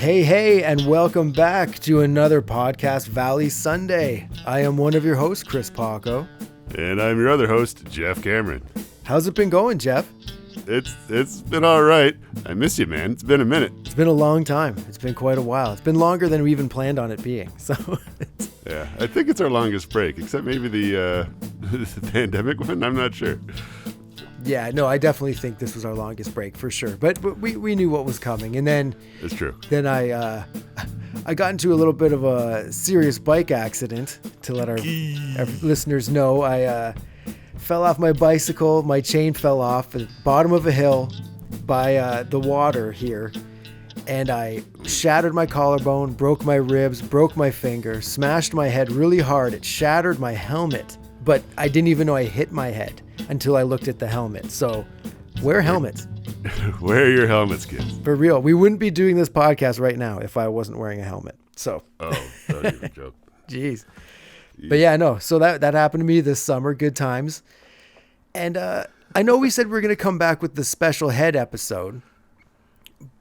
Hey, and welcome back to another Podcast Valley Sunday. I am one of your hosts, Chris Paco. And I'm your other host, Jeff Cameron. How's it been going, Jeff? It's been all right. I miss you, man. It's been a minute. It's been a long time. It's been quite a while. It's been longer than we even planned on it being. So, yeah, I think it's our longest break, except maybe the pandemic one. I'm not sure. Yeah, no, I definitely think this was our longest break for sure. But we knew what was coming, and then it's true. Then I got into a little bit of a serious bike accident. To let our listeners know, I fell off my bicycle. My chain fell off at the bottom of a hill by the water here, and I shattered my collarbone, broke my ribs, broke my finger, smashed my head really hard. It shattered my helmet, but I didn't even know I hit my head until I looked at the helmet. So wear helmets. Wear your helmets, kids. For real. We wouldn't be doing this podcast right now if I wasn't wearing a helmet. So. Oh, don't even joke. Jeez. But yeah, no. So that happened to me this summer. Good times. And I know we said we were going to come back with the special head episode,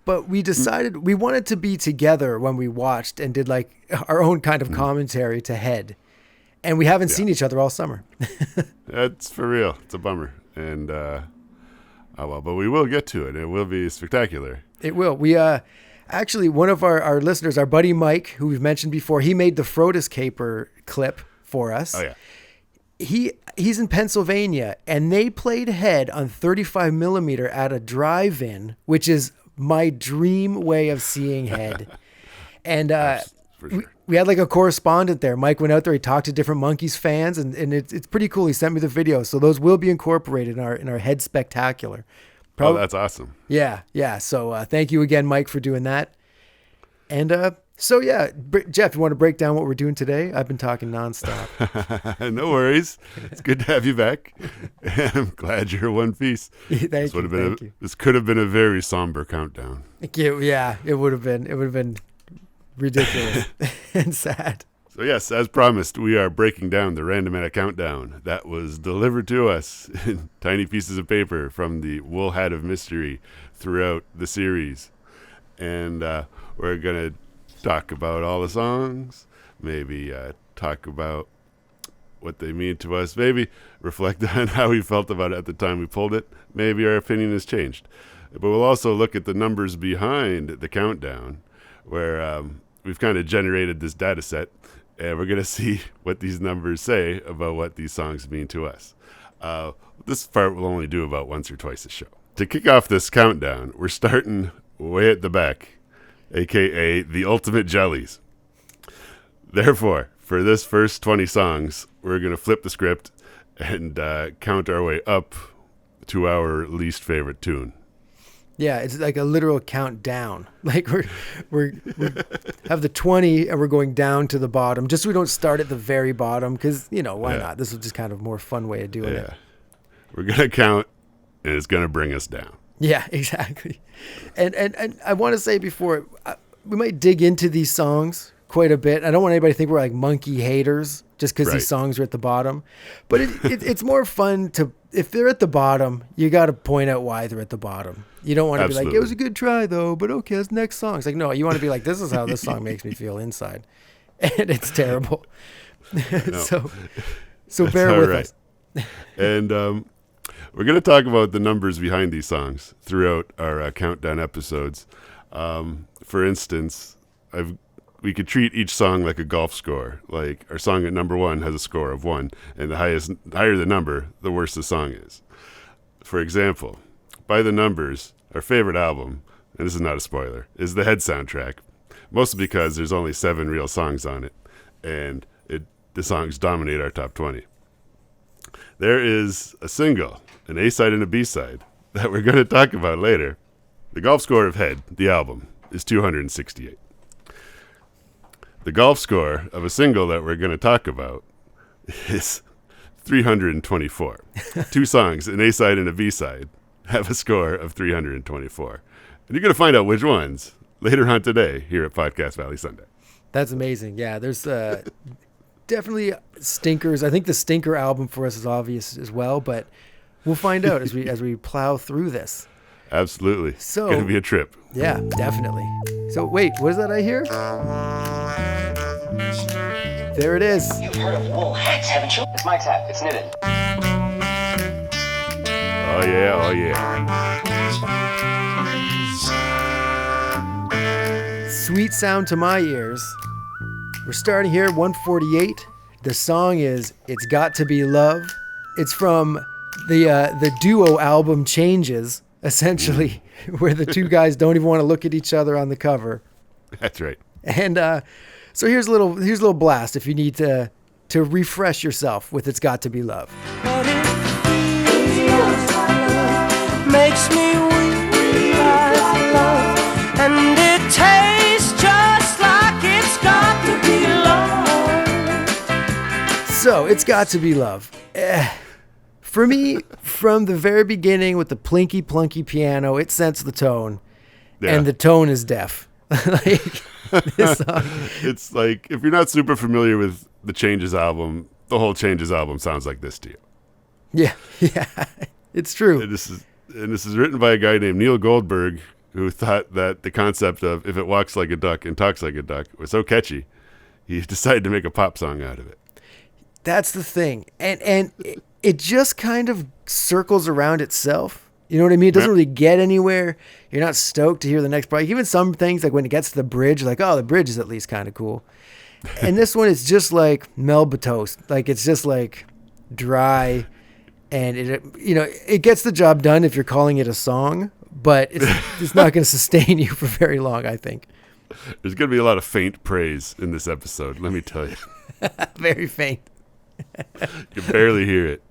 but we decided we wanted to be together when we watched and did like our own kind of commentary to head. And we haven't seen each other all summer. That's for real. It's a bummer. And, but we will get to it. It will be spectacular. It will. We, actually, one of our listeners, our buddy Mike, who we've mentioned before, he made the Frodis Caper clip for us. Oh, yeah. He's in Pennsylvania, and they played head on 35 millimeter at a drive-in, which is my dream way of seeing head. And, for sure. We had like a correspondent there. Mike went out there. He talked to different Monkees fans, and it's pretty cool. He sent me the video, so those will be incorporated in our head spectacular. Oh, that's awesome. Yeah. So thank you again, Mike, for doing that. And Jeff, you want to break down what we're doing today? I've been talking nonstop. No worries. It's good to have you back. I'm glad you're one piece. Thank you. This could have been a very somber countdown. Yeah, it would have been. It would have been ridiculous and sad. So yes, as promised, we are breaking down the Randomatic Countdown that was delivered to us in tiny pieces of paper from the Wool Hat of Mystery throughout the series. And we're going to talk about all the songs, maybe talk about what they mean to us, maybe reflect on how we felt about it at the time we pulled it. Maybe our opinion has changed. But we'll also look at the numbers behind the countdown, where we've kind of generated this data set, and we're going to see what these numbers say about what these songs mean to us. This part we'll only do about once or twice a show. To kick off this countdown, we're starting way at the back, a.k.a. the ultimate Jellies. Therefore, for this first 20 songs, we're going to flip the script and count our way up to our least favorite tune. Yeah, it's like a literal countdown. Like we're have the 20 and we're going down to the bottom, just so we don't start at the very bottom, because, why not? This is just kind of a more fun way of doing it. We're going to count, and it's going to bring us down. Yeah, exactly. And I want to say before, we might dig into these songs quite a bit. I don't want anybody to think we're like Monkee haters just because these songs are at the bottom. But it's more fun to, if they're at the bottom, you got to point out why they're at the bottom. You don't want to be like, it was a good try though, but okay, it's next song. It's like, no, you want to be like, this is how this song makes me feel inside. And it's terrible. So bear with us. And we're going to talk about the numbers behind these songs throughout our countdown episodes. For instance, we could treat each song like a golf score. Like our song at number 1 has a score of 1, and the higher the number, the worse the song is. For example, by the numbers, our favorite album, and this is not a spoiler, is the Head soundtrack, mostly because there's only 7 real songs on it, and the songs dominate our top 20. There is a single, an A-side and a B-side, that we're going to talk about later. The golf score of Head, the album, is 268. The golf score of a single that we're going to talk about is 324. 2 songs, an A-side and a B-side, have a score of 324. And you're going to find out which ones later on today here at Podcast Valley Sunday. That's amazing. Yeah, there's definitely stinkers. I think the stinker album for us is obvious as well, but we'll find out as we plow through this. Absolutely. So gonna be a trip. Yeah, definitely. So wait, what is that I hear? There it is. You've heard of wool hats, haven't you? It's Mike's hat. It's knitted. Oh yeah, oh yeah. Sweet sound to my ears. We're starting here at 148. The song is "It's Got to Be Love." It's from the duo album Changes, essentially, where the two guys don't even want to look at each other on the cover. That's right. And so here's a little blast if you need to refresh yourself with "It's Got to Be Love." But it feels like love, makes me realize love, and it tastes just like it's got to be love. So it's got to be love. For me, from the very beginning with the plinky plunky piano, it sets the tone, and the tone is deaf. Like this song. It's like, if you're not super familiar with the Changes album, the whole Changes album sounds like this to you. Yeah, it's true. And this is written by a guy named Neil Goldberg, who thought that the concept of "if it walks like a duck and talks like a duck" was so catchy, he decided to make a pop song out of it. That's the thing, and it just kind of circles around itself. You know what I mean? It doesn't really get anywhere. You're not stoked to hear the next part. Even some things, like when it gets to the bridge, like, oh, the bridge is at least kind of cool. And this one is just like Melba toast. Like, it's just like dry, and it gets the job done if you're calling it a song, but it's not going to sustain you for very long, I think. There's going to be a lot of faint praise in this episode, let me tell you. Very faint. You can barely hear it.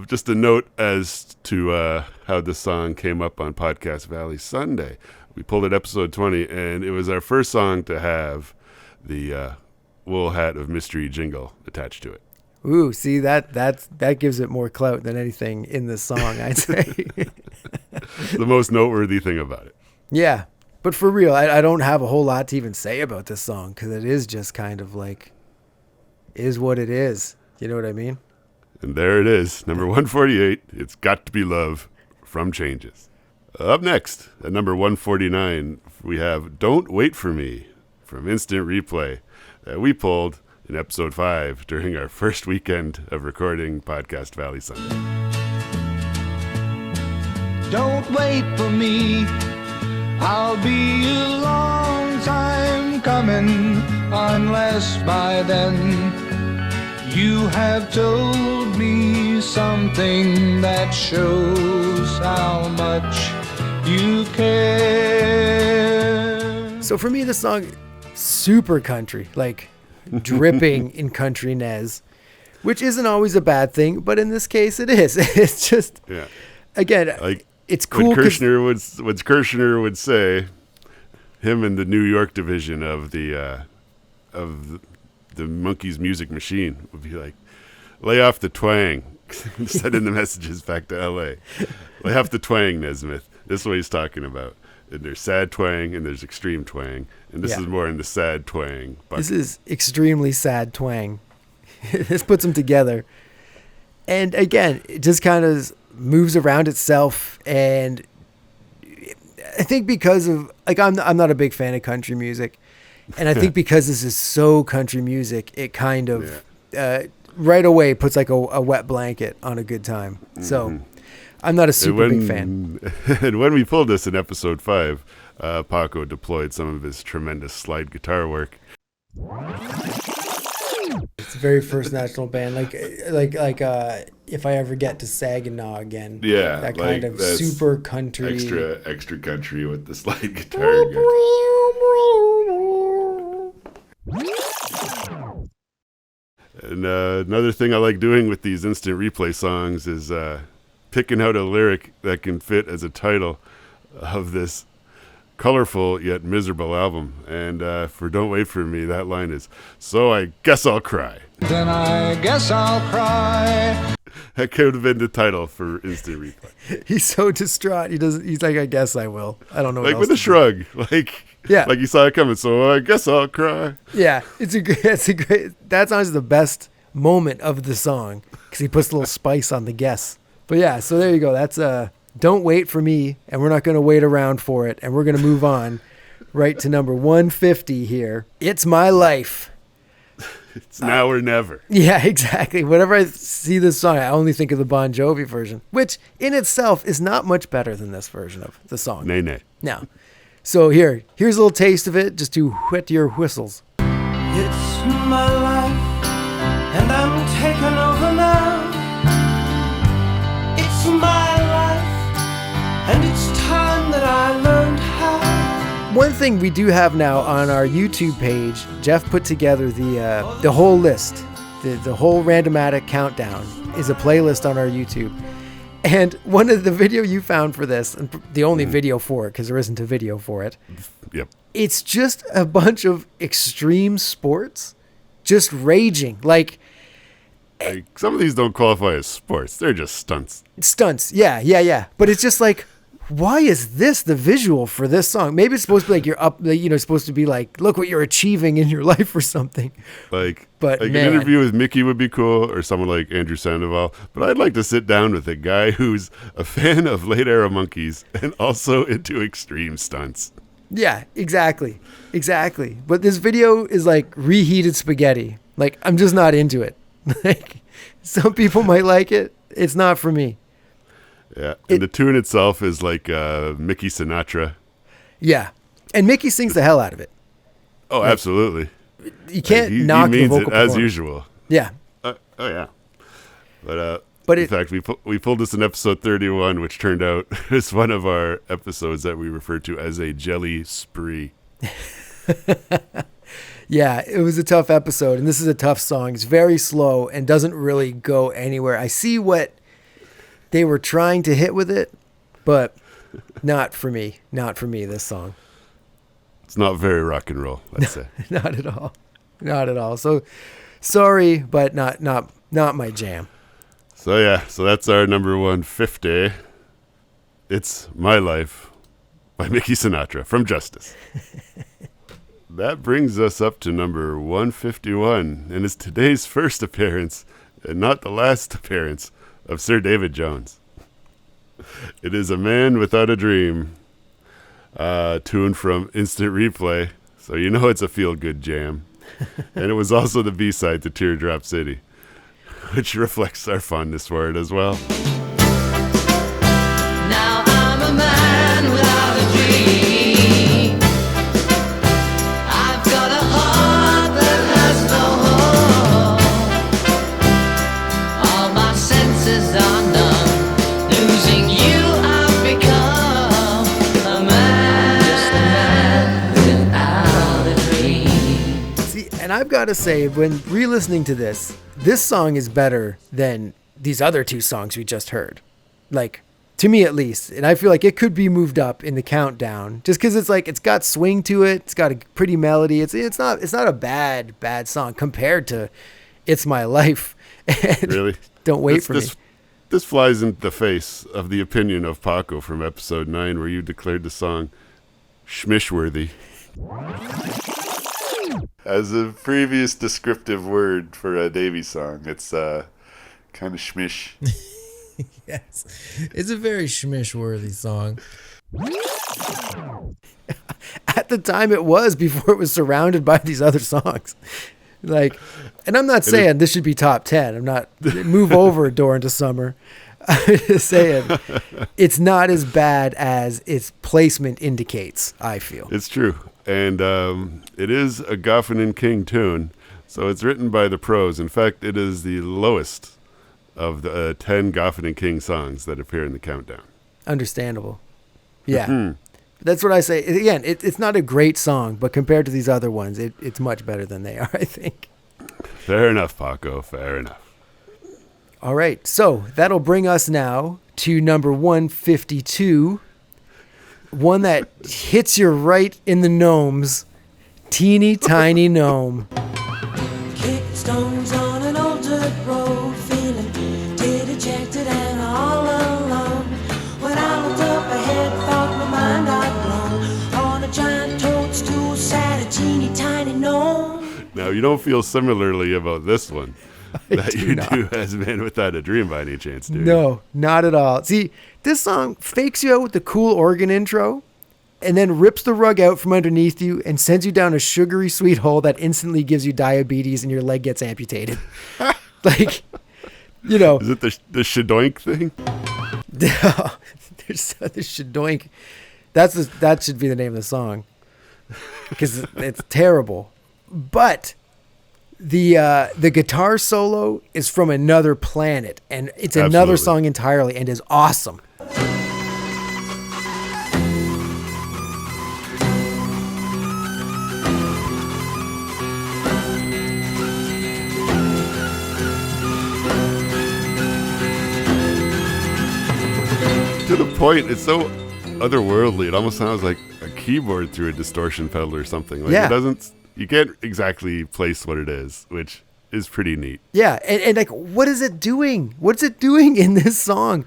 Just a note as to how this song came up on Podcast Valley Sunday. We pulled it episode 20, and it was our first song to have the Wool Hat of Mystery jingle attached to it. Ooh, see, that gives it more clout than anything in this song, I'd say. The most noteworthy thing about it. Yeah, but for real, I don't have a whole lot to even say about this song, because it is just kind of like, is what it is. You know what I mean? And there it is, number 148, It's Got to Be Love from Changes. Up next, at number 149, we have Don't Wait For Me from Instant Replay that we pulled in episode 5 during our first weekend of recording Podcast Valley Sunday. Don't wait for me, I'll be a long time coming, unless by then you have told me something that shows how much you care. So for me, this song, super country, like dripping in countryness, which isn't always a bad thing, but in this case it is. It's just, again, like, it's cool. What Kirshner would say, him and the New York division of the Monkees music machine would be like, lay off the twang. Sending the messages back to LA. Lay off the twang, Nesmith. This is what he's talking about. And there's sad twang and there's extreme twang. And this is more in the sad twang bucket. This is extremely sad twang. This puts them together. And again, it just kind of moves around itself. And I think because of, like, I'm not a big fan of country music. And I think because this is so country music, it kind of right away puts like a wet blanket on a good time. So I'm not a super big fan. And when we pulled this in episode 5, Paco deployed some of his tremendous slide guitar work. It's the very first national band, like if I ever get to Saginaw again. Yeah, that like kind of super country, extra country with the slide guitar. And another thing I like doing with these instant replay songs is picking out a lyric that can fit as a title of this colorful yet miserable album. And for Don't Wait For Me, that line is, so I guess I'll cry. Then I guess I'll cry. That could have been the title for instant replay. He's so distraught. He's like, I guess I will. I don't know. Like what else with a shrug. Like, yeah, like you saw it coming. So I guess I'll cry. Yeah, it's a great. That song's the best moment of the song because he puts a little spice on the guess. But yeah, so there you go. That's Don't Wait for Me, and we're not going to wait around for it, and we're going to move on right to number 150 here. It's My Life. It's now or never. Yeah, exactly. Whenever I see this song, I only think of the Bon Jovi version, which in itself is not much better than this version of the song. Nay. No. So here's a little taste of it, just to whet your whistles. It's my life, and I'm taking over now. It's my life, and it's time that I learned how. One thing we do have now on our YouTube page, Jeff put together the whole list. The whole Randomatic Countdown is a playlist on our YouTube. And one of the video you found for this, and the only video for it, because there isn't a video for it. Yep. It's just a bunch of extreme sports, just raging. Like some of these don't qualify as sports. They're just stunts. stunts. Yeah. But it's just like, why is this the visual for this song? Maybe it's supposed to be like you're up, supposed to be like, look what you're achieving in your life or something. But man. an interview with Mickey would be cool, or someone like Andrew Sandoval. But I'd like to sit down with a guy who's a fan of late era Monkees and also into extreme stunts. Yeah, exactly. But this video is like reheated spaghetti. Like, I'm just not into it. Like, some people might like it. It's not for me. Yeah, and the tune itself is like Mickey Sinatra. Yeah, and Mickey sings the hell out of it. Oh, absolutely. You can't he knock means the vocal it as performance. usual. Yeah. Oh yeah. But in fact, we pulled this in episode 31, which turned out is one of our episodes that we refer to as a jelly spree. Yeah, it was a tough episode, and this is a tough song. It's very slow and doesn't really go anywhere. I see what they were trying to hit with it, but not for me. Not for me, this song. It's not very rock and roll, let's say. Not at all. Not at all. So sorry, but not my jam. So that's our number 150. It's My Life by Mickey Sinatra from Justice. That brings us up to number 151, and it's today's first appearance, and not the last appearance, of Sir David Jones. It is A Man Without a Dream, tune from Instant Replay, so you know it's a feel-good jam. And it was also the B-side to Teardrop City, which reflects our fondness for it as well. Now I'm a man without a dream. I've got a heart that has no home. All my senses are numb. Losing you, I've become a man without a dream. See, and I've got to say, when re-listening to this song is better than these other two songs we just heard. Like, to me at least. And I feel like it could be moved up in the countdown just because it's like, it's got swing to it. It's got a pretty melody. It's not a bad song compared to It's My Life. And Really? Don't Wait for Me. This flies in the face of the opinion of Paco from episode 9, where you declared the song schmishworthy. As a previous descriptive word for a Davy song, it's kind of schmish. Yes. It's a very schmish-worthy song. At the time it was, before it was surrounded by these other songs. Like, and I'm not saying this should be top 10. I'm not, move over Door into Summer. I'm just saying it's not as bad as its placement indicates, I feel. It's true. And it is a Goffin and King tune, so it's written by the pros. In fact, it is the lowest of the 10 Goffin and King songs that appear in the countdown. Understandable. Yeah. That's what I say. Again, it's not a great song, but compared to these other ones, it's much better than they are, I think. Fair enough, Paco. Fair enough. All right. So that'll bring us now to number 152. One that hits you right in the gnomes. Teeny Tiny Gnome. Kick stones on an old dirt road, feeling dejected and all alone. When I looked up ahead, thought my mind I'd blown. On a giant toadstool sat a teeny tiny gnome. Now, you don't feel similarly about this one, that you do as Man Without a Dream by any chance, do you? No, not at all. See, this song fakes you out with the cool organ intro and then rips the rug out from underneath you and sends you down a sugary sweet hole that instantly gives you diabetes and your leg gets amputated. Like, you know. Is it the shadoink thing? There's the shadoink. That should be the name of the song because it's terrible. But the guitar solo is from another planet, and it's another song entirely, and is awesome. To the point, it's so otherworldly. It almost sounds like a keyboard through a distortion pedal or something. Like, yeah. It doesn't. You can't exactly place what it is, which is pretty neat. Yeah, and like, what is it doing? What's it doing in this song?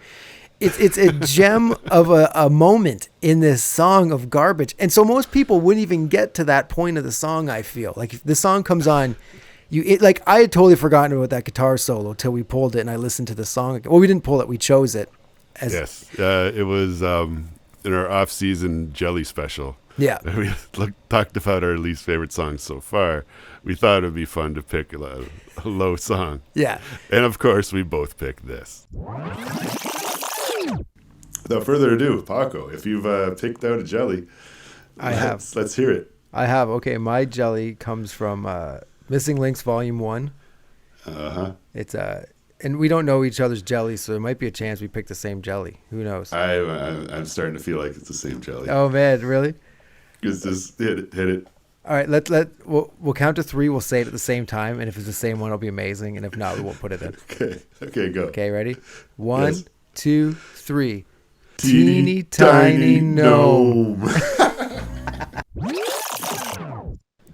It's a gem of a moment in this song of garbage. And so most people wouldn't even get to that point of the song, I feel. Like, if the song comes on, I had totally forgotten about that guitar solo till we pulled it and I listened to the song. Well, we didn't pull it, we chose it. Yes, it was in our off-season Jelly special. Yeah. We talked about our least favorite songs so far. We thought it would be fun to pick a low song. Yeah. And of course, we both picked this. Without further ado, Paco, if you've picked out a Jelly, let's hear it. I have. Okay, my Jelly comes from Missing Links Volume 1. Uh-huh. It's and we don't know each other's jellies, so there might be a chance we picked the same jelly. Who knows? I'm starting to feel like it's the same Jelly. Oh man, really? Just hit it. All right, we'll count to 3. We'll say it at the same time, and if it's the same one, it'll be amazing. And if not, we won't put it in. Okay, go. Okay, ready? 1, Yes. 2, 3. Teeny tiny gnome.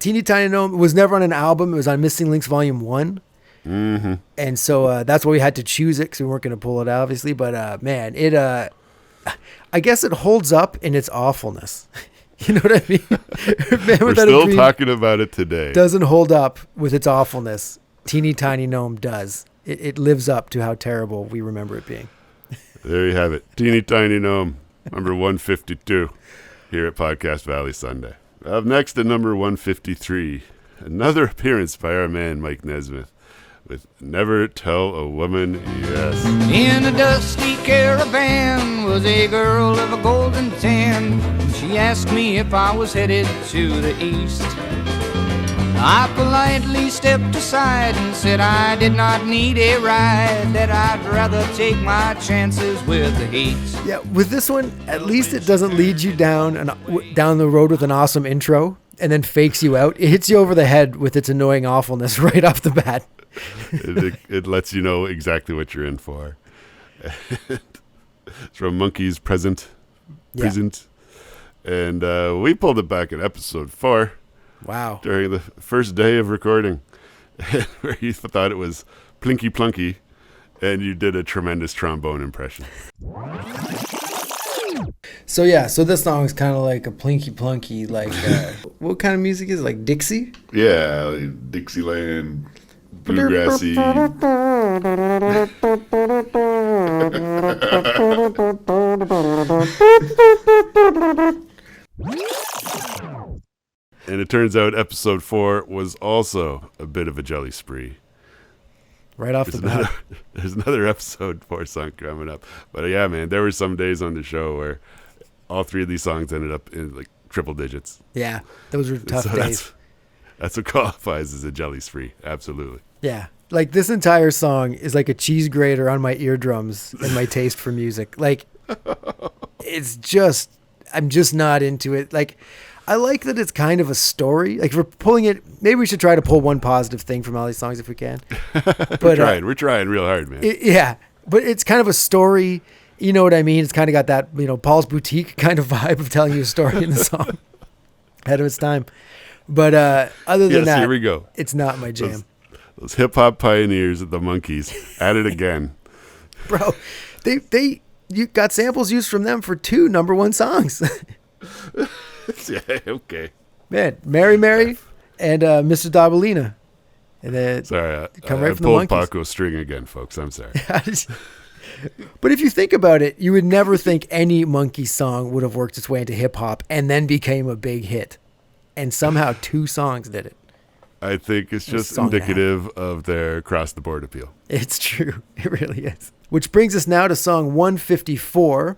Teeny Tiny Gnome was never on an album. It was on Missing Links Volume 1. Mm-hmm. And so that's why we had to choose it, because we weren't going to pull it out, obviously. But man, I guess it holds up in its awfulness. You know what I mean? We're still talking about it today. Doesn't hold up with its awfulness. Teeny Tiny Gnome does. It lives up to how terrible we remember it being. There you have it. Teeny Tiny Gnome, number 152, here at Podcast Valley Sunday. Up next at number 153, another appearance by our man Mike Nesmith with Never Tell a Woman Yes. In a dusty caravan was a girl of a golden tan. She asked me if I was headed to the east. I politely stepped aside and said I did not need a ride, that I'd rather take my chances with the heat. Yeah, with this one, at least it doesn't lead you down the road with an awesome intro and then fakes you out. It hits you over the head with its annoying awfulness right off the bat. It lets you know exactly what you're in for. It's from Monkees Present. And we pulled it back in episode 4. Wow. During the first day of recording, where you thought it was Plinky Plunky, and you did a tremendous trombone impression. So this song is kind of like a Plinky Plunky, like, what kind of music is it? Like Dixie? Yeah, like Dixieland, bluegrassy. And it turns out episode 4 was also a bit of a jelly spree. Right off the bat. There's another episode 4 song coming up. But yeah, man, there were some days on the show where all 3 of these songs ended up in like triple digits. Yeah, those were tough days. That's what qualifies as a jelly spree. Absolutely. Yeah. Like, this entire song is like a cheese grater on my eardrums and my taste for music. Like, I'm just not into it. Like, I like that it's kind of a story. Like, if we're pulling it, maybe we should try to pull one positive thing from all these songs if we can. But, we're trying real hard, man. Yeah, but it's kind of a story. You know what I mean? It's kind of got that, Paul's Boutique kind of vibe of telling you a story in the song. Ahead of its time. But other than that, here we go. It's not my jam. Those hip-hop pioneers at the Monkees at it again. Bro, you got samples used from them for 2 number 1 songs. Yeah, okay. Man, Mary Mary and Mr. Dabalina. And then Sorry, come right I from the pulled Monkees. Paco's string again, folks. I'm sorry. But if you think about it, you would never think any Monkees song would have worked its way into hip hop and then became a big hit. And somehow 2 songs did it. I think it's just song and a half. indicative of their across-the-board appeal. It's true. It really is. Which brings us now to song 154.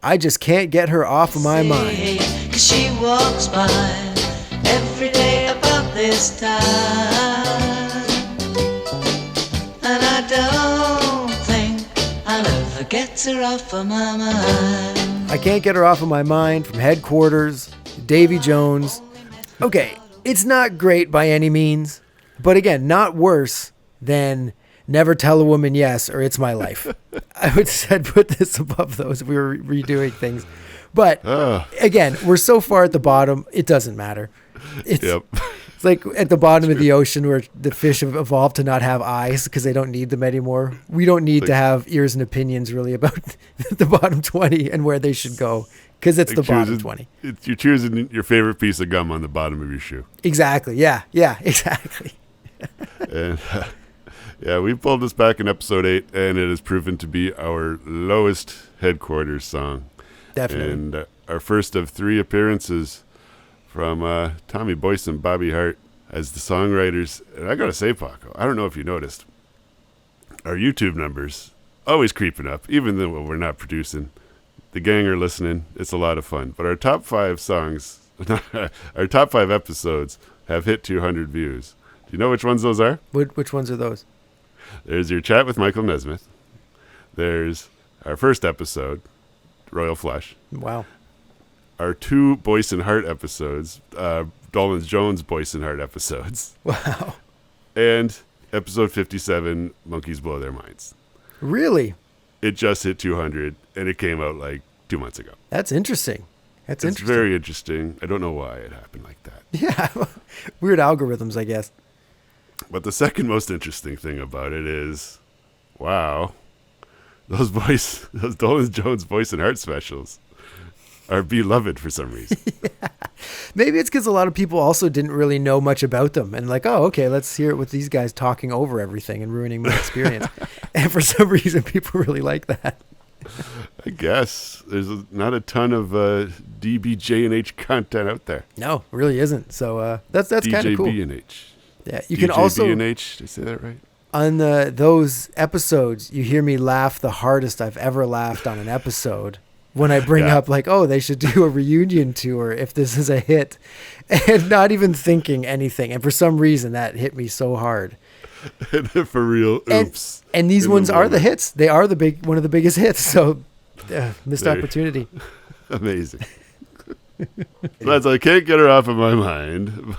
I Just Can't Get Her Off of My Mind. 'Cause she walks by every day about this time, and I don't think I'll ever get her off of my mind. I Can't Get Her Off of My Mind from Headquarters, Davy Jones. Okay, it's not great by any means, but again, not worse than Never Tell a Woman Yes or It's My Life. I would said put this above those if we were redoing things. But again, we're so far at the bottom, it doesn't matter. It's like at the bottom of the ocean where the fish have evolved to not have eyes because they don't need them anymore. We don't need to have ears and opinions really about the bottom 20 and where they should go because it's the bottom 20. You're choosing your favorite piece of gum on the bottom of your shoe. Exactly. Yeah, exactly. And yeah, we pulled this back in episode 8, and it has proven to be our lowest Headquarters song. Definitely. And our first of 3 appearances from Tommy Boyce and Bobby Hart as the songwriters. And I got to say, Paco, I don't know if you noticed, our YouTube numbers always creeping up, even though we're not producing. The gang are listening. It's a lot of fun. But our top 5 songs, our top 5 episodes have hit 200 views. Do you know which ones those are? Which ones are those? There's your chat with Michael Nesmith. There's our first episode, Royal Flush. Wow. Our 2 Boyce and Hart episodes, Dolan's Jones Boyce and Hart episodes. Wow. And episode 57, Monkees Blow Their Minds. Really? It just hit 200, and it came out like 2 months ago. That's interesting. It's very interesting. I don't know why it happened like that. Yeah. Weird algorithms, I guess. But the second most interesting thing about it is, wow, those Dolan Jones Boyce and Hart specials are beloved for some reason. Yeah. Maybe it's because a lot of people also didn't really know much about them and like, oh, okay, let's hear it with these guys talking over everything and ruining my experience. And for some reason, people really like that. I guess there's not a ton of DBJ&H content out there. No, really isn't. So that's kind of cool. DJB&H. Yeah, you can also DJB&H. Did I say that right? on those episodes, you hear me laugh the hardest I've ever laughed on an episode when I bring up like, oh, they should do a reunion tour if this is a hit, and not even thinking anything. And for some reason, that hit me so hard. For real, oops. And these ones are the hits. They are one of the biggest hits. So missed There. opportunity. Amazing. That's I Can't Get Her Off of My Mind,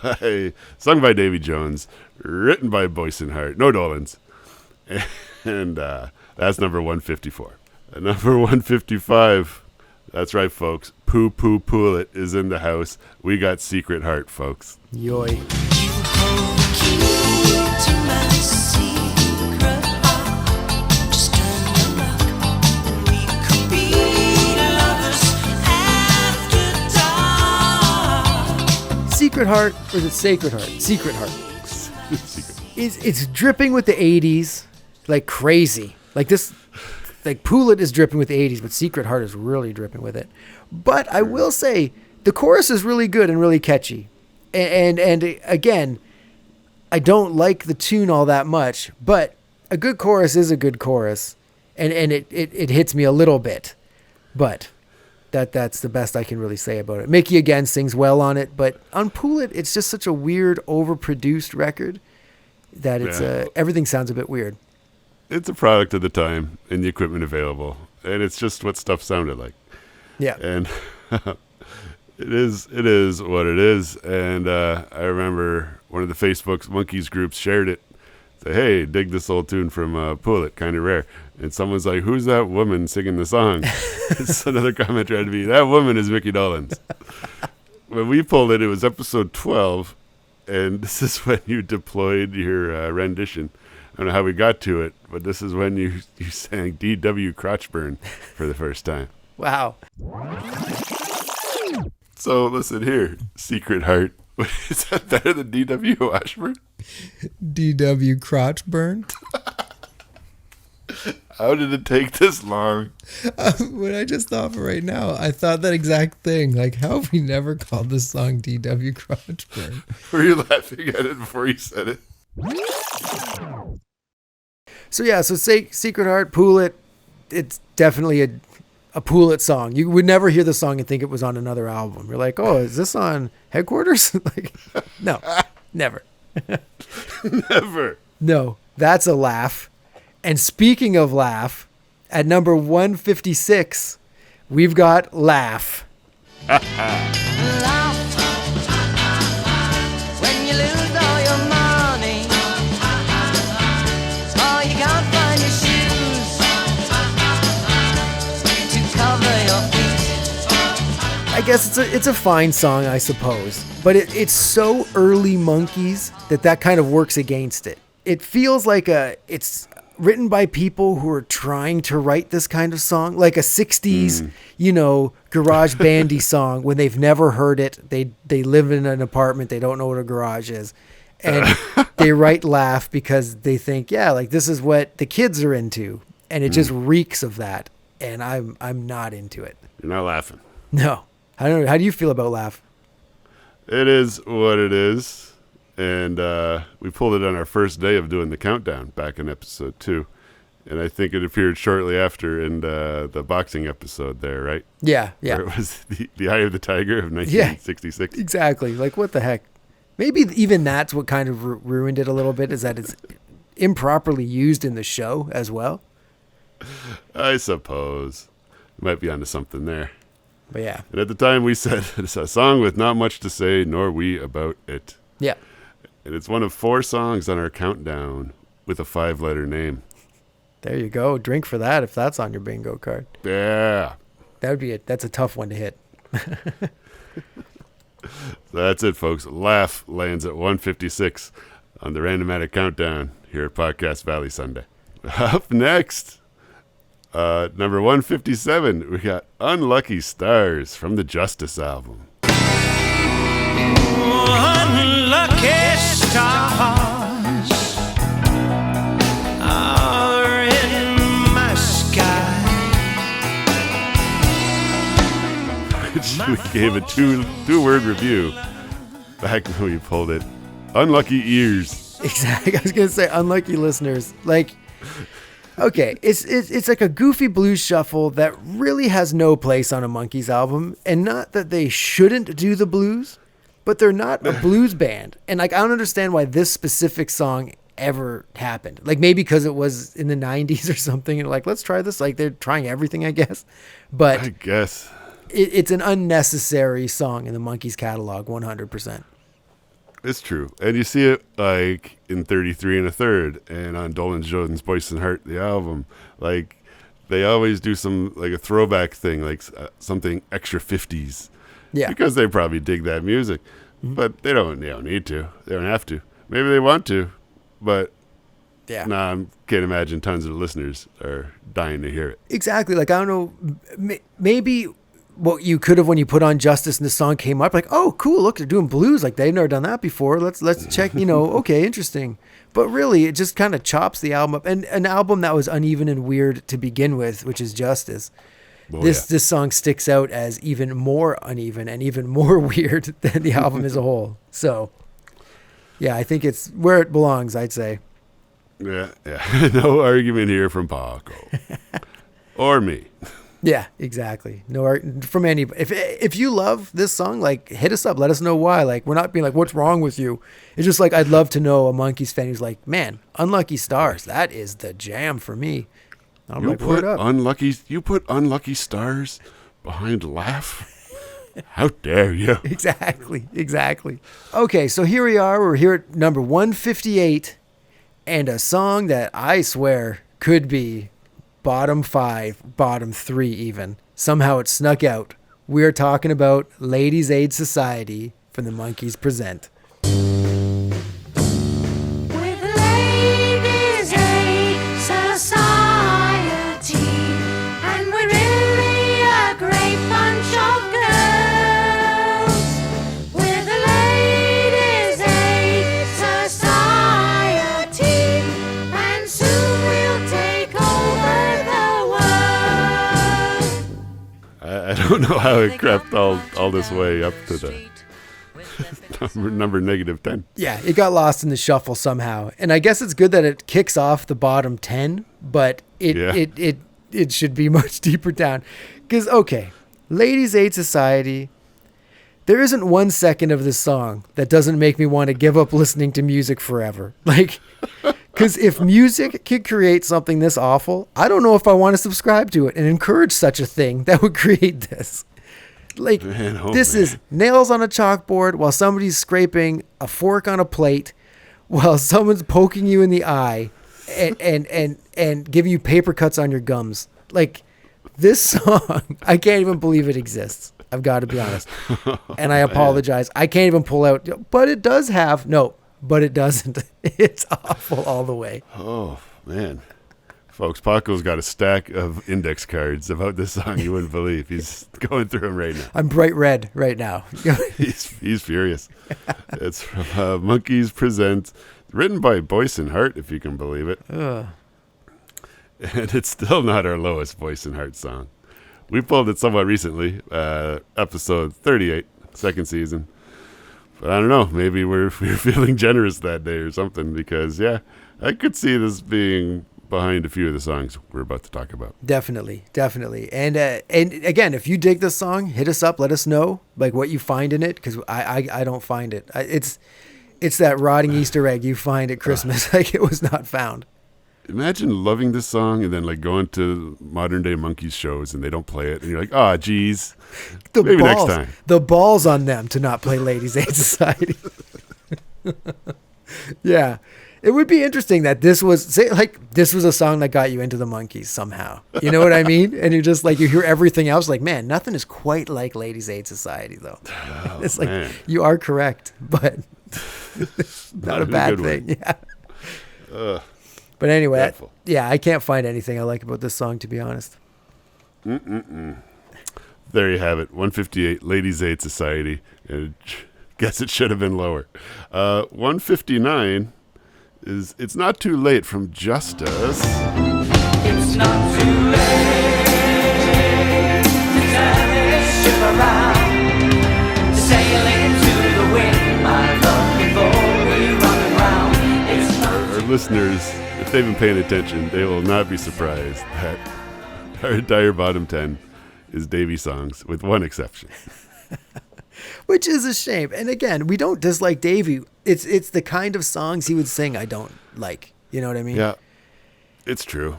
sung by Davy Jones, written by Boyce and Hart, no Dolans. And that's number 154. At number 155, that's right, folks. Poo Poo Poolet is in the house. We got Secret Heart, folks. Yoy. Secret Heart, or is it Sacred Heart? Secret Heart. It's dripping with the 80s like crazy. Like this, like Poolet is dripping with the 80s, but Secret Heart is really dripping with it. But I will say the chorus is really good and really catchy. And again, I don't like the tune all that much, but a good chorus is a good chorus. And it hits me a little bit. But that's the best I can really say about it. Mickey again sings well on it, but on Poolet, it's just such a weird, overproduced record that it's everything sounds a bit weird. It's a product of the time and the equipment available, and it's just what stuff sounded like. Yeah, and it is what it is. And I remember one of the Facebook Monkees groups shared it. Say, hey, dig this old tune from Poolet, kind of rare. And someone's like, who's that woman singing the song? It's another comment tried to be, that woman is Mickey Dolenz. When we pulled it, it was episode 12, and this is when you deployed your rendition. I don't know how we got to it, but this is when you sang D.W. Crotchburn for the first time. Wow. So listen here, Secret Heart. Is that better than D.W. Washburn? DW crotch burn. How did it take this long? What I just thought of right now, I thought that exact thing. Like, how have we never called this song DW crotch burn? Were you laughing at it before you said it? So yeah, so say Secret Heart, Pool It. It's definitely a Pool It song. You would never hear the song and think it was on another album. You're like, oh, is this on Headquarters? Like, no, never. Never. No, that's a laugh. And speaking of laugh, at number 156, we've got Laugh. Laugh when you lose all your money. Oh, you can't find your shoes to cover your feet. I guess it's a fine song, I suppose. But it's so early Monkees that kind of works against it. It feels like it's written by people who are trying to write this kind of song, like a 60s, garage bandy song when they've never heard it. They live in an apartment. They don't know what a garage is. And they write Laugh because they think, yeah, like this is what the kids are into. And it just reeks of that. And I'm not into it. You're not laughing. No. I don't know. How do you feel about Laugh? It is what it is. And we pulled it on our first day of doing the countdown back in episode 2. And I think it appeared shortly after in the boxing episode there, right? Yeah. Where it was the Eye of the Tiger of 1966. Yeah, exactly. Like, what the heck? Maybe even that's what kind of ruined it a little bit, is that it's improperly used in the show as well. I suppose. Might be onto something there. But yeah. And at the time we said it's a song with not much to say, nor we about it. Yeah. And it's one of 4 songs on our countdown with a 5-letter name. There you go. Drink for that if that's on your bingo card. Yeah. That's a tough one to hit. So that's it, folks. Laugh lands at 156 on the Randomatic Countdown here at Podcast Valley Sunday. Up next, number 157, we got Unlucky Stars from the Justice album. Unlucky stars are in my sky. Which we gave a two-word review back when we pulled it. Unlucky ears. Exactly. I was going to say unlucky listeners. Like, okay, it's like a goofy blues shuffle that really has no place on a Monkees album. And not that they shouldn't do the blues, but they're not a blues band. And like, I don't understand why this specific song ever happened. Like, maybe because it was in the 90s or something. And like, let's try this. Like, they're trying everything, I guess. But I guess it's an unnecessary song in the Monkees catalog, 100%. it's true. And you see it like in 33 1/3 and on Dolan Jones' Boyce and Heart, the album. Like, they always do some, like a throwback thing, like something extra 50s. Yeah. Because they probably dig that music. But they don't need to. They don't have to. Maybe they want to. But Yeah. nah, I can't imagine tons of listeners are dying to hear it. Exactly. Like, I don't know, maybe what you could have when you put on Justice and the song came up, like, oh, cool, look, they're doing blues. Like, they've never done that before. Let's check, okay, interesting. But really, it just kind of chops the album up. And an album that was uneven and weird to begin with, which is Justice. This song sticks out as even more uneven and even more weird than the album as a whole. So, yeah, I think it's where it belongs, I'd say. Yeah. No argument here from Paco. Or me. Yeah, exactly. No, from anybody. If you love this song, like, hit us up. Let us know why. Like, we're not being like, what's wrong with you? It's just like, I'd love to know a Monkees fan who's like, man, Unlucky Stars, that is the jam for me. I'm You like, word put up. unlucky stars behind Laugh? How dare you? Exactly. Okay, so here we are. We're here at number 158, and a song that I swear could be bottom 5, bottom 3 even. Somehow it snuck out. We're talking about Ladies Aid Society from the Monkees Present. With Ladies Aid Society, and we're really a great bunch of girls. With Ladies Aid Society. don't know how it crept all this way up to the number -10. Yeah, it got lost in the shuffle somehow. And I guess it's good that it kicks off the bottom 10, but it should be much deeper down. Because, okay, Ladies Aid Society, there isn't 1 second of this song that doesn't make me want to give up listening to music forever. Like, because if music could create something this awful, I don't know if I want to subscribe to it and encourage such a thing that would create this. Like, this is nails on a chalkboard while somebody's scraping a fork on a plate while someone's poking you in the eye and giving you paper cuts on your gums. Like, this song, I can't even believe it exists. I've got to be honest. And I apologize. I can't even pull out, but it does have, no, but it doesn't. It's awful all the way. Oh, man. Folks, Paco's got a stack of index cards about this song you wouldn't believe. He's going through them right now. I'm bright red right now. he's furious. It's from Monkees Present, written by Boyce and Hart, if you can believe it. And it's still not our lowest Boyce and Hart song. We pulled it somewhat recently, episode 38, second season. But I don't know, maybe we're feeling generous that day or something, because, yeah, I could see this being behind a few of the songs we're about to talk about. Definitely. And again, if you dig this song, hit us up, let us know like what you find in it, because I don't find it. It's that rotting Easter egg you find at Christmas, like it was not found. Imagine loving this song and then like going to modern day Monkees shows and they don't play it and you're like, oh, geez, maybe next time. The balls on them to not play Ladies Aid Society. Yeah. It would be interesting that this was a song that got you into the Monkees somehow. You know what I mean? And you're just like, you hear everything else like, man, nothing is quite like Ladies Aid Society though. Oh, it's like, man. You are correct, but not a bad thing. Yeah. But anyway, I can't find anything I like about this song, to be honest. There you have it. 158, Ladies Aid Society. I guess it should have been lower. 159 is It's Not Too Late from Justice. It's not too late to turn this ship around, sailing to the wind, my love, before we run aground. It's not Our listeners, if they've been paying attention, they will not be surprised that our entire bottom 10 is Davey songs, with one exception. Which is a shame. And again, we don't dislike Davey. It's the kind of songs he would sing I don't like. You know what I mean? Yeah, it's true.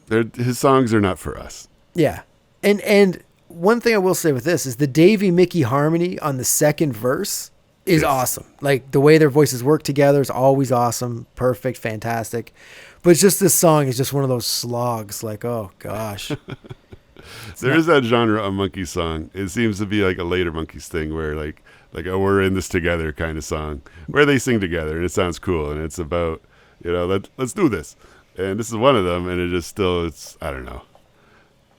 His songs are not for us. Yeah. And one thing I will say with this is the Davey Mickey harmony on the second verse is awesome. Like the way their voices work together is always awesome, perfect, fantastic. But it's just this song is just one of those slogs. Like, oh gosh. There is that genre of Monkees song. It seems to be like a later Monkees thing where like a we're in this together kind of song where they sing together and it sounds cool and it's about, let's do this. And this is one of them and it's I don't know.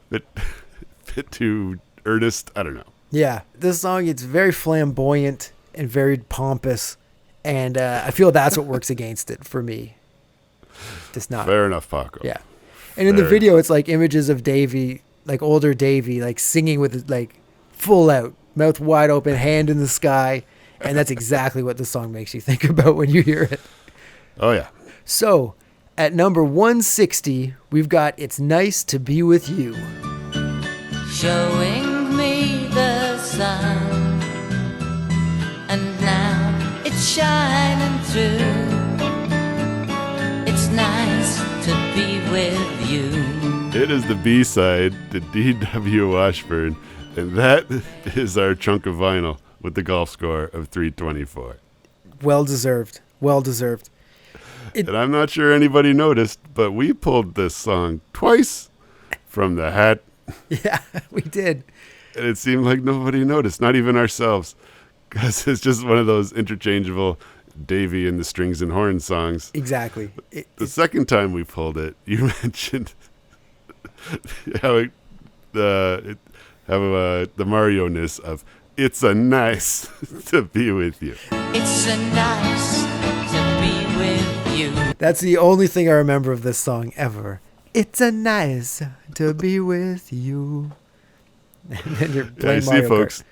Bit too earnest. I don't know. Yeah. This song, it's very flamboyant and very pompous. And I feel that's what works against it for me. Just not. Fair enough, Paco. Yeah. And in the video, it's like images of Davey, like older Davey, like singing with like full out, mouth wide open, hand in the sky. And that's exactly what the song makes you think about when you hear it. Oh, yeah. So at number 160, we've got It's Nice to Be With You. Showing me the sun, and now it's shining through. It's nice to be with you. It is the B-side to D.W. Washburn, and that is our chunk of vinyl with the golf score of 324. Well deserved. Well deserved. And I'm not sure anybody noticed, but we pulled this song twice from the hat. Yeah, we did. And it seemed like nobody noticed, not even ourselves, because it's just one of those interchangeable Davey and the Strings and Horns songs. Exactly. The second time we pulled it, you mentioned how the Mario-ness of It's a Nice to Be With You. It's a nice to be with you. That's the only thing I remember of this song ever. It's a nice to be with you. And then you're Yeah, playing you see, Mario Kart. folks,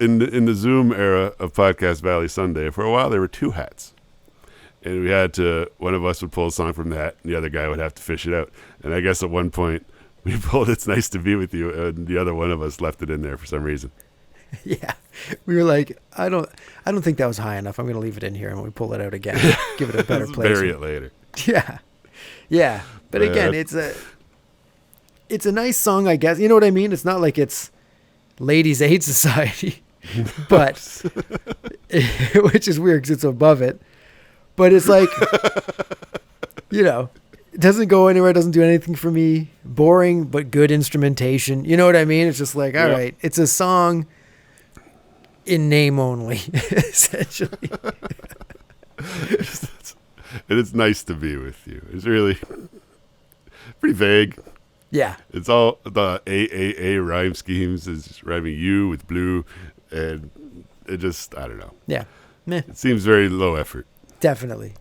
in the Zoom era of Podcast Valley Sunday, for a while there were two hats. And we had to, one of us would pull a song from the hat, and the other guy would have to fish it out. And I guess at one point, we pulled It's Nice to Be With You, and the other one of us left it in there for some reason. Yeah. We were like, I don't think that was high enough. I'm going to leave it in here, and we pull it out again. Give it a better Let's place. bury it later. Yeah. Yeah. But again, Man. it's a nice song, I guess. You know what I mean? It's not like it's Ladies Aid Society, but which is weird because it's above it. But it's like, you know, it doesn't go anywhere. It doesn't do anything for me. Boring, but good instrumentation. You know what I mean? It's just like, all right, it's a song in name only, essentially. And it's nice to be with you. It's really pretty vague. Yeah. It's all the AAA rhyme schemes is rhyming you with blue, and it just, I don't know. Yeah. Meh. It seems very low effort. Definitely.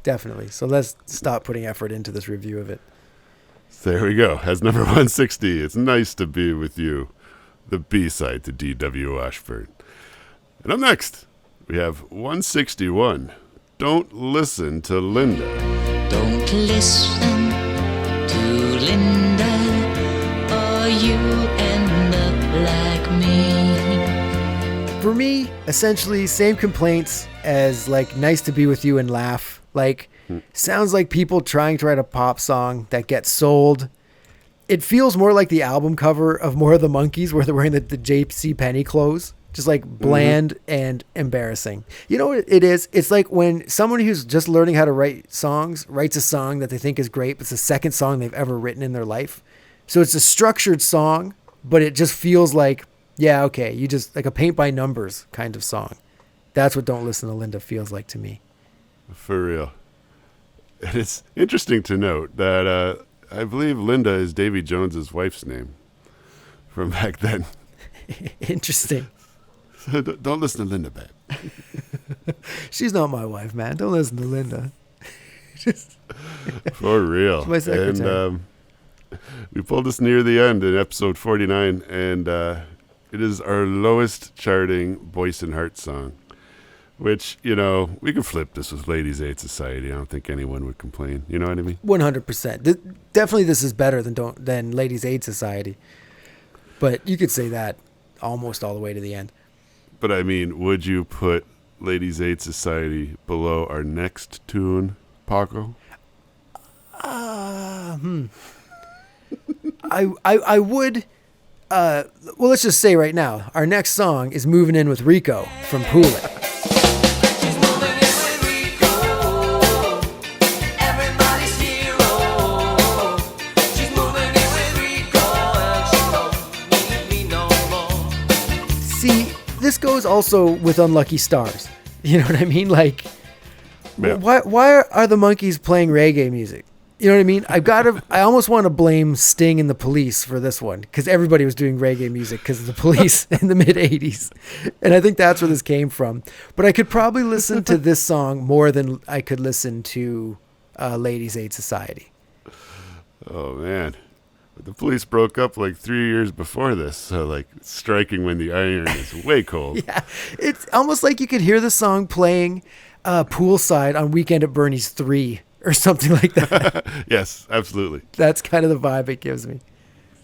So let's stop putting effort into this review of it. So there we go. As number 160, It's Nice to Be With You, the B-side to D.W. Washburn. And up next, we have 161, Don't Listen to Linda. Don't listen to Linda, or you end up like me. For me, essentially, same complaints as like Nice to Be With You and Laugh. Like, sounds like people trying to write a pop song that gets sold. It feels more like the album cover of more of the Monkees where they're wearing the J.C. Penney clothes. Just like bland and embarrassing. You know what it is? It's like when someone who's just learning how to write songs writes a song that they think is great, but it's the second song they've ever written in their life. So it's a structured song, but it just feels like, yeah, okay, you just like a paint by numbers kind of song. That's what Don't Listen to Linda feels like to me. For real. And it's interesting to note that I believe Linda is Davy Jones's wife's name from back then. Interesting. Don't listen to Linda, babe. She's not my wife, man. Don't listen to Linda. For real. She's my secretary. And we pulled this near the end in episode 49, and it is our lowest charting Voice and Heart song, which, you know, we could flip this with Ladies Aid Society. I don't think anyone would complain. You know what I mean? 100%. Definitely this is better than Ladies Aid Society. But you could say that almost all the way to the end. But I mean, would you put Ladies Aid Society below our next tune, Paco? I would. Well, let's just say right now, our next song is Moving In with Rico from Pool It. She's moving in with Rico, everybody's hero. She's moving in with Rico, and she don't need me no more. See, this goes also with Unlucky Stars. You know what I mean? Like, Yeah. why are the Monkees playing reggae music? You know what I mean? I almost want to blame Sting and the Police for this one because everybody was doing reggae music because of the Police in the mid 80s. And I think that's where this came from. But I could probably listen to this song more than I could listen to Ladies Aid Society. Oh, man. But the Police broke up like 3 years before this. So, like, striking when the iron is way cold. Yeah. It's almost like you could hear the song playing poolside on Weekend at Bernie's 3 or something like that. Yes, absolutely. That's kind of the vibe it gives me.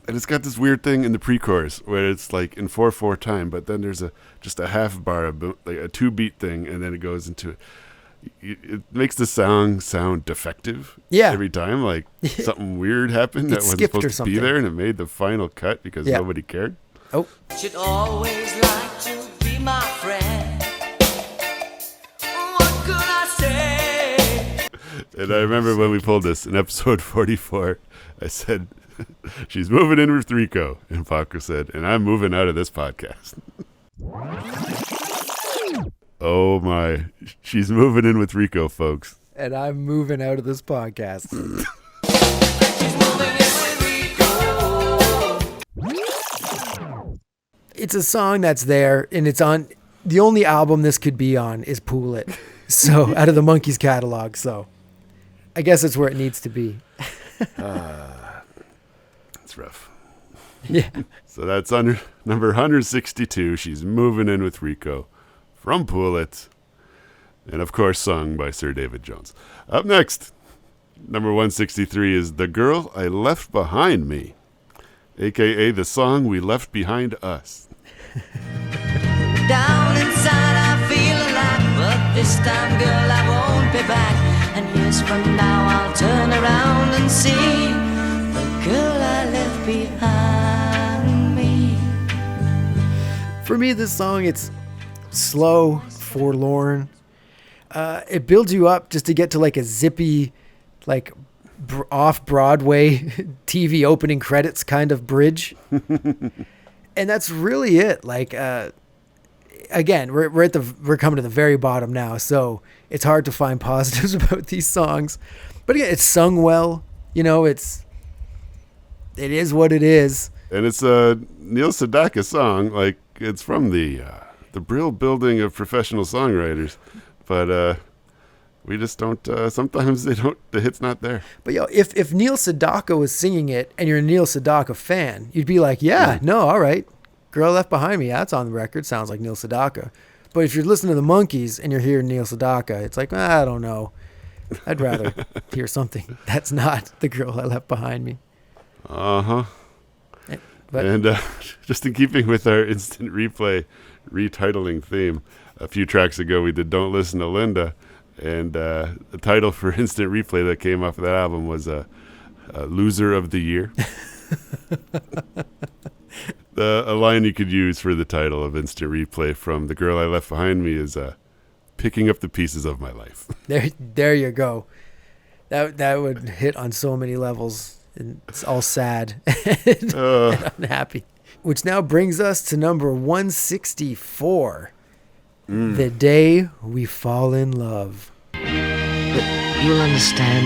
And it's got this weird thing in the pre-chorus where it's like in 4/4 time, but then there's just a half bar, like a 2-beat thing, and then it goes into it makes the song sound defective. Yeah. Every time, like something weird happened that wasn't skipped or supposed to be something. there, and it made the final cut because Yeah. nobody cared. Oh, She'd always like to be my friend. What could I say? And I remember when we pulled this in episode 44, I said, she's moving in with Rico. And Paco said, and I'm moving out of this podcast. Oh my, she's moving in with Rico, folks. and I'm moving out of this podcast. She's moving in with Rico. It's a song that's there, and it's on the only album this could be on is Pool It. So out of the Monkees catalog. So I guess it's where it needs to be. It's rough. Yeah. So that's under number 162. She's moving in with Rico from Poulet. And of course, sung by Sir David Jones. Up next, number 163 is The Girl I Left Behind Me, a.k.a. the song we left behind us. Down inside I feel alive, but this time, girl, I won't be back. And years from now I'll turn around and see the girl I left behind me. For me, this song, it's slow, forlorn. It builds you up just to get to like a zippy, like off-Broadway TV opening credits kind of bridge. And that's really it. Like, again, we're coming to the very bottom now, so it's hard to find positives about these songs. But again, it's sung well. You know, it is what it is. And it's a Neil Sedaka song. Like, it's from the Brill building of professional songwriters. But we just don't, sometimes the hit's not there. But yo, if Neil Sedaka was singing it and you're a Neil Sedaka fan, you'd be like, yeah, no, all right. Girl Left Behind Me, that's on the record. Sounds like Neil Sedaka. But if you're listening to the Monkees and you're hearing Neil Sedaka, it's like, I don't know. I'd rather hear something that's not The Girl I Left Behind Me. Uh-huh. But, and just in keeping with our instant replay retitling theme, a few tracks ago we did Don't Listen to Linda, and the title for instant replay that came off of that album was Loser of the Year. A line you could use for the title of instant replay from The Girl I Left Behind Me is picking up the pieces of my life. There you go. That would hit on so many levels. And it's all sad and unhappy. Which now brings us to number 164. The Day We Fall in Love. But you'll understand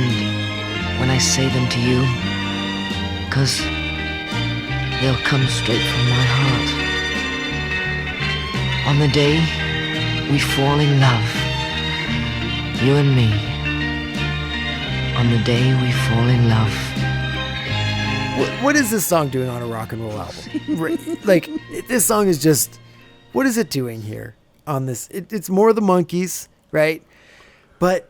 when I say them to you, 'cause they'll come straight from my heart. On the day we fall in love, you and me. On the day we fall in love. What is this song doing on a rock and roll album? Like, this song is just, what is it doing here on this? It's more the Monkees, right? But,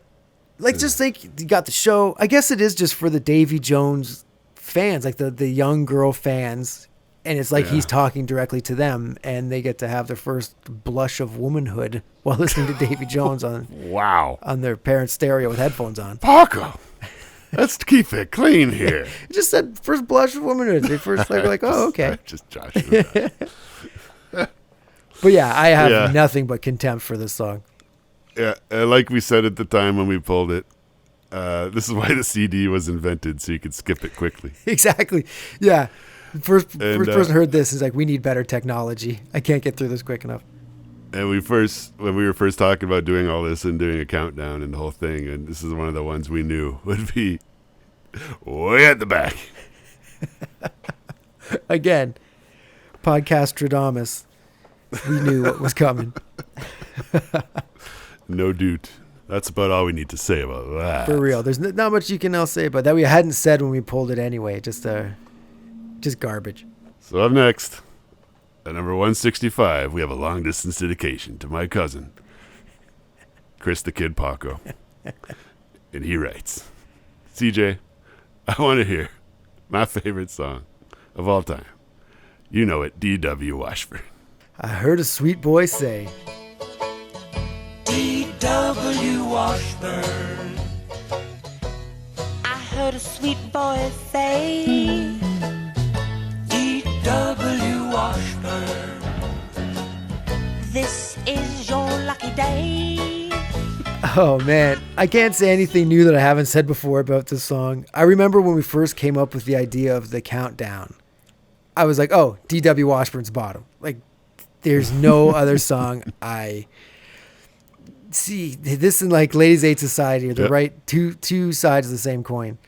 like, just think, you got the show. I guess it is just for the Davy Jones fans, like the young girl fans. And it's like he's talking directly to them, and they get to have their first blush of womanhood while listening to Davy Jones on their parents' stereo with headphones on. Paco! Let's keep it clean here. It just said first blush of womanhood. They first like, oh, okay. Just joshing with that. But yeah, I have nothing but contempt for this song. Yeah, like we said at the time when we pulled it, this is why the CD was invented, so you could skip it quickly. Exactly. Yeah. First person heard this is like, we need better technology. I can't get through this quick enough. And when we were first talking about doing all this and doing a countdown and the whole thing, and this is one of the ones we knew would be way at the back. Again, Podcastradamus. We knew what was coming. No dude. That's about all we need to say about that. For real. There's not much you can else say about that we hadn't said when we pulled it anyway. Just garbage. So up next, at number 165, we have a long-distance dedication to my cousin, Chris the Kid Paco. And he writes, CJ, I want to hear my favorite song of all time. You know it, D.W. Washburn. I heard a sweet boy say, D.W. Washburn. I heard a sweet voice say, D.W. Washburn. this is your lucky day. oh man, I can't say anything new that I haven't said before about this song. I remember when we first came up with the idea of the countdown, I was like, oh, D.W. Washburn's bottom. Like, there's no other song I see. This and like Ladies Aid Society are the right two sides of the same coin.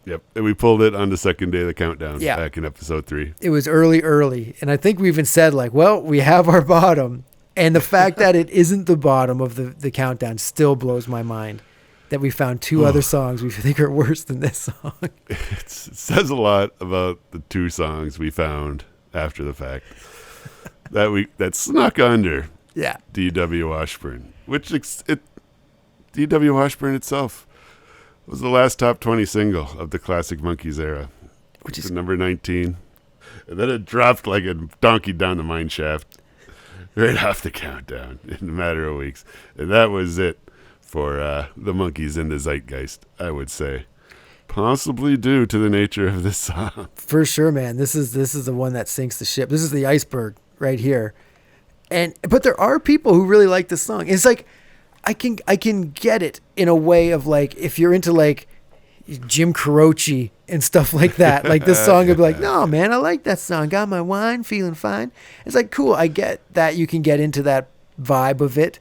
Yep, and we pulled it on the second day of the countdown back in episode 3. It was early. And I think we even said like, well, we have our bottom. And the fact that it isn't the bottom of the countdown still blows my mind. that we found two other songs we think are worse than this song. It says a lot about the two songs we found after the fact that snuck under Yeah. D.W. Washburn, which D.W. Washburn itself was the last top 20 single of the classic Monkees era, which is number 19. And then it dropped like a donkey down the mine shaft right off the countdown in a matter of weeks. And that was it for the Monkees in the zeitgeist, I would say. Possibly due to the nature of this song. For sure, man. This is the one that sinks the ship. This is the iceberg right here. But there are people who really like this song. It's like I can get it in a way of like if you're into like Jim Croce and stuff like that. Like this song would be like, no, man, I like that song. Got my wine, feeling fine. It's like, cool. I get that you can get into that vibe of it.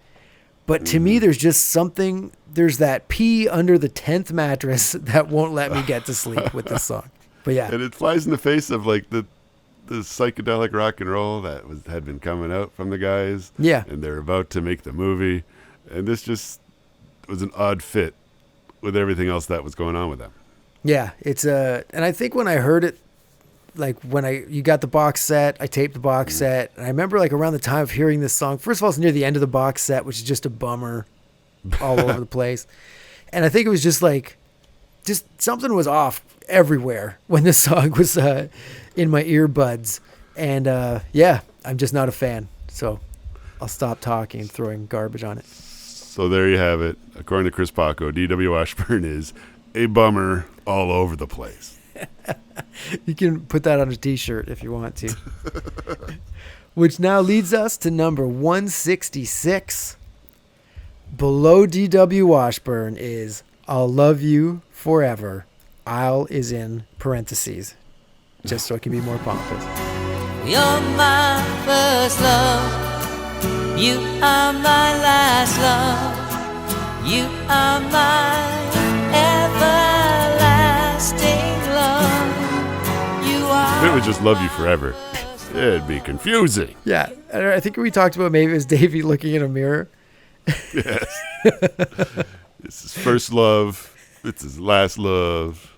But to me, there's just something, there's that pee under the 10th mattress that won't let me get to sleep with this song. But yeah. And it flies in the face of like the psychedelic rock and roll that had been coming out from the guys. Yeah. And they're about to make the movie. And this just was an odd fit with everything else that was going on with them. Yeah, it's and I think when I heard it, like when you got the box set, I taped the box set, and I remember like around the time of hearing this song. First of all, it's near the end of the box set, which is just a bummer, all over the place. And I think it was just something was off everywhere when this song was in my earbuds, and yeah, I'm just not a fan. So I'll stop talking and throwing garbage on it. So there you have it. According to Chris Paco, D.W. Washburn is a bummer all over the place. You can put that on a t-shirt if you want to. Which now leads us to number 166. Below D.W. Washburn is I'll Love You Forever. I'll is in parentheses, just so it can be more pompous. You're my first love. You are my last love. You are my everlasting love. You are. If it would just love you forever, it'd be confusing. Yeah, I think we talked about maybe it was Davey looking in a mirror. Yes. It's his first love. It's his last love.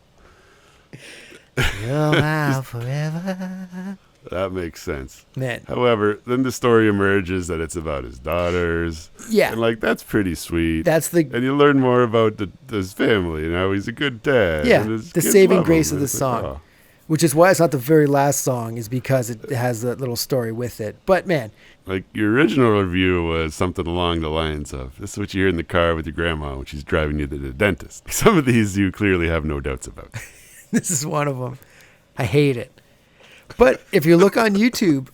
You're my forever. That makes sense. Man. However, then the story emerges that it's about his daughters. Yeah. And like, that's pretty sweet. That's the... And you learn more about his family and how he's a good dad. Yeah, and his the kids saving love grace him. of the It's like, song. oh. Which is why it's not the very last song, is because it has that little story with it. But man... Like, your original review was something along the lines of, this is what you hear in the car with your grandma when she's driving you to the dentist. Some of these you clearly have no doubts about. This is one of them. I hate it. But if you look on YouTube,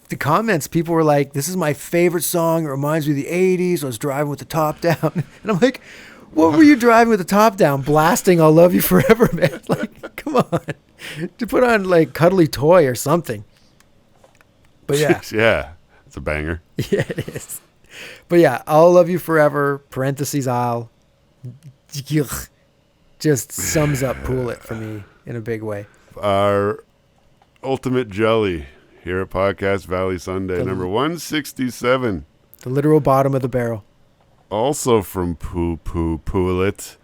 the comments, people were like, this is my favorite song. It reminds me of the 80s. I was driving with the top down. And I'm like, what were you driving with the top down? Blasting I'll Love You Forever, man. Like, come on. To put on like Cuddly Toy or something. But yeah. Yeah, it's a banger. Yeah, it is. But yeah, I'll Love You Forever, parentheses, I'll. Just sums up Pool It for me in a big way. Our ultimate jelly here at Podcast Valley Sunday, number 167. The literal bottom of the barrel. Also from Pool It.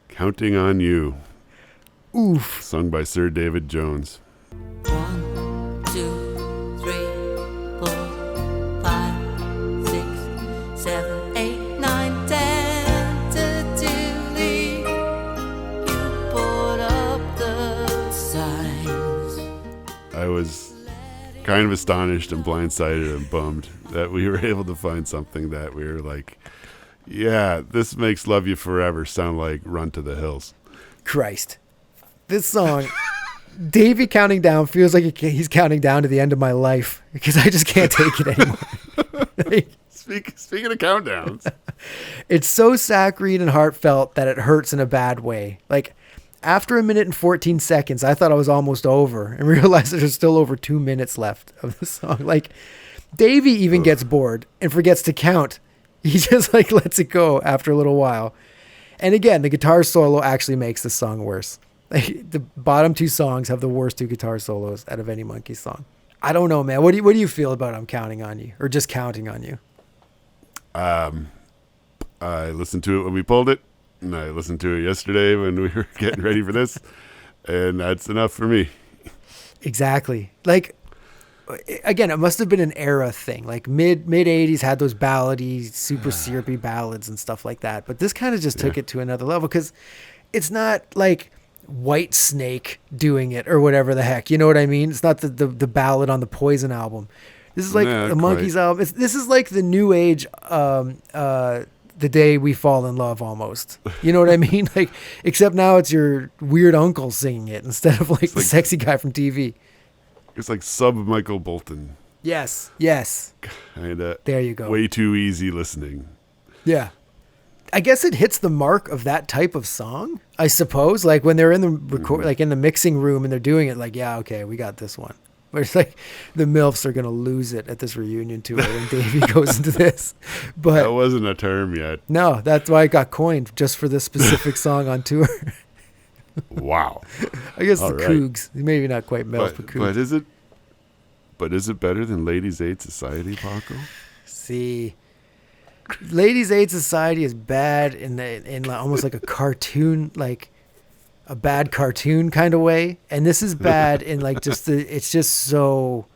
Counting on You. Oof. Sung by Sir David Jones. 1, 2, 3, 4, 5, 6, 7, 8, 9, 10. Tentatively, you put up the signs. I was kind of astonished and blindsided and bummed that we were able to find something that we were like, yeah, this makes Love You Forever sound like Run to the Hills. Christ. This song, Davey counting down feels like he's counting down to the end of my life because I just can't take it anymore. Like, Speaking of countdowns. It's so saccharine and heartfelt that it hurts in a bad way. Like, after 1 minute and 14 seconds, I thought I was almost over and realized there's still over 2 minutes left of the song. Like, Davey even gets bored and forgets to count. He just like lets it go after a little while. And again, the guitar solo actually makes the song worse. Like, the bottom two songs have the worst two guitar solos out of any Monkees song. I don't know, man. What do you feel about I'm Counting on You or just Counting on You? I'm I listened to it when we pulled it, and I listened to it yesterday when we were getting ready for this, and that's enough for me. Exactly. Like, again, it must have been an era thing. Like mid 80s had those ballady, super syrupy ballads and stuff like that. But this kind of just took it to another level because it's not like White Snake doing it or whatever the heck. You know what I mean? It's not the ballad on the Poison album. This is like the Monkees album. This is like the new age, The Day We Fall in Love almost. You know what I mean? Like, except now it's your weird uncle singing it instead of like the sexy guy from TV. It's like sub Michael Bolton. Yes. Kinda. There you go. Way too easy listening. Yeah. I guess it hits the mark of that type of song, I suppose. Like when they're in the like in the mixing room and they're doing it, like, yeah, okay, we got this one. But it's like the MILFs are gonna lose it at this reunion tour when Davey goes into this. But that wasn't a term yet. No, that's why it got coined just for this specific song on tour. Wow. I guess All the right. Cougs, maybe not quite MILF, but Cougs. But is it better than Ladies Aid Society, Paco? See, Ladies Aid Society is bad in almost like a cartoon, like a bad cartoon kind of way, and this is bad in like just it's just so,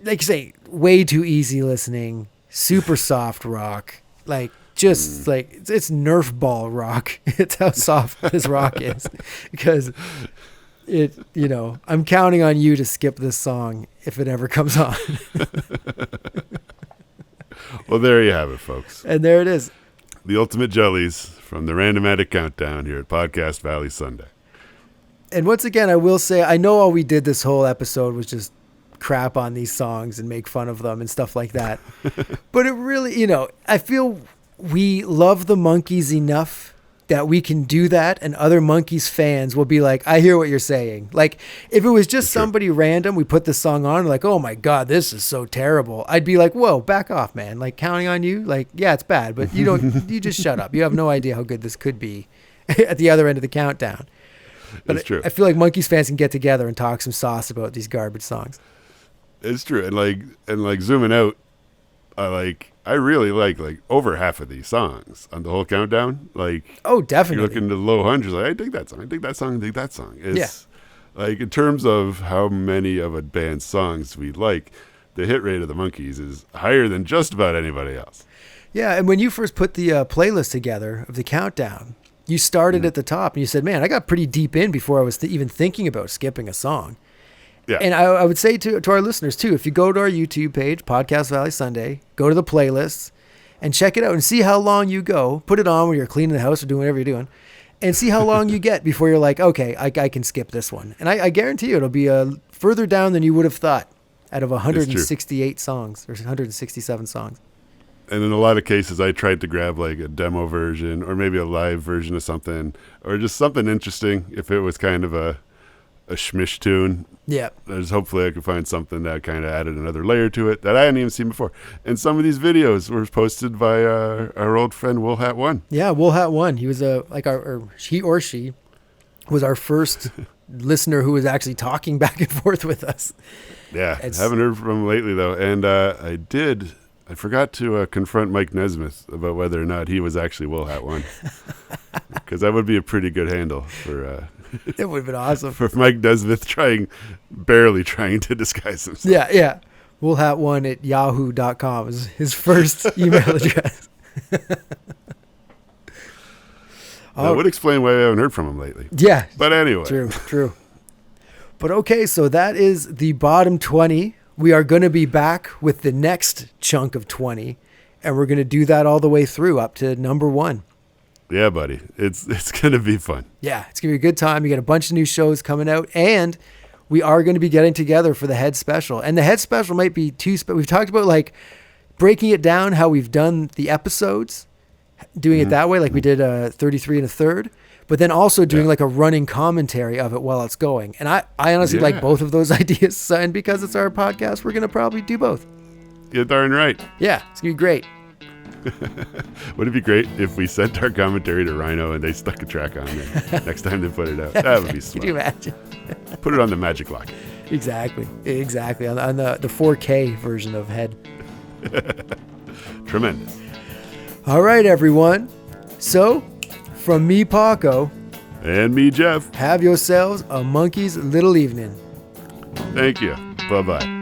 like you say, way too easy listening, super soft rock, like just like it's Nerf ball rock. It's how soft this rock is, because I'm counting on you to skip this song if it ever comes on. Well, there you have it, folks. And there it is. The ultimate Jellies from the Randomatic Countdown here at Podcast Valley Sunday. And once again, I will say, I know all we did this whole episode was just crap on these songs and make fun of them and stuff like that. But it really, I feel we love the Monkees enough that we can do that, and other Monkees fans will be like, I hear what you're saying. Like, if it was just somebody random, we put this song on, like, oh my God, this is so terrible. I'd be like, whoa, back off, man. Like, counting on you, like, yeah, it's bad, but you just shut up. You have no idea how good this could be at the other end of the countdown. But it's true. I feel like Monkees fans can get together and talk some sauce about these garbage songs. It's true. And like zooming out, I really like over half of these songs on the whole countdown. Like, oh, definitely. You're looking to low hundreds. Like, I dig that song. I dig that song. I dig that song. It's like, in terms of how many of a band's songs we like, the hit rate of the Monkees is higher than just about anybody else. Yeah, and when you first put the playlist together of the countdown, you started at the top and you said, man, I got pretty deep in before I was even thinking about skipping a song. Yeah. And I would say to our listeners, too, if you go to our YouTube page, Podcast Valley Sunday, go to the playlists and check it out and see how long you go. Put it on when you're cleaning the house or doing whatever you're doing, and see how long you get before you're like, okay, I can skip this one. And I guarantee you it'll be further down than you would have thought out of 168 songs or 167 songs. And in a lot of cases, I tried to grab like a demo version or maybe a live version of something or just something interesting if it was kind of a schmish tune. Yeah. Hopefully I could find something that kind of added another layer to it that I hadn't even seen before. And some of these videos were posted by our old friend Wool Hat One. Yeah, Wool Hat One. He was he or she was our first listener who was actually talking back and forth with us. Yeah, haven't heard from him lately though. And I forgot to confront Mike Nesmith about whether or not he was actually Wool Hat One. Because that would be a pretty good handle for... It would have been awesome. For Mike Nesmith barely trying to disguise himself. Yeah. woolhat1@yahoo.com is his first email address. That would explain why I haven't heard from him lately. Yeah. But anyway. True. But okay, so that is the bottom 20. We are going to be back with the next chunk of 20, and we're going to do that all the way through up to number 1. Yeah, buddy. It's going to be fun. Yeah, it's going to be a good time. You got a bunch of new shows coming out, and we are going to be getting together for the head special. And the head special might be we've talked about like breaking it down, how we've done the episodes, doing it that way, like we did 33 1/3, but then also doing like a running commentary of it while it's going. And I honestly like both of those ideas. And because it's our podcast, we're going to probably do both. You're darn right. Yeah, it's going to be great. Would it be great if we sent our commentary to Rhino and they stuck a track on there next time they put it out? That would be smart. Could you imagine? Put it on the Magic Lock. Exactly. On the 4K version of Head. Tremendous. All right, everyone. So, from me, Paco, And me, Jeff. have yourselves a Monkees little evening. Thank you. Bye-bye.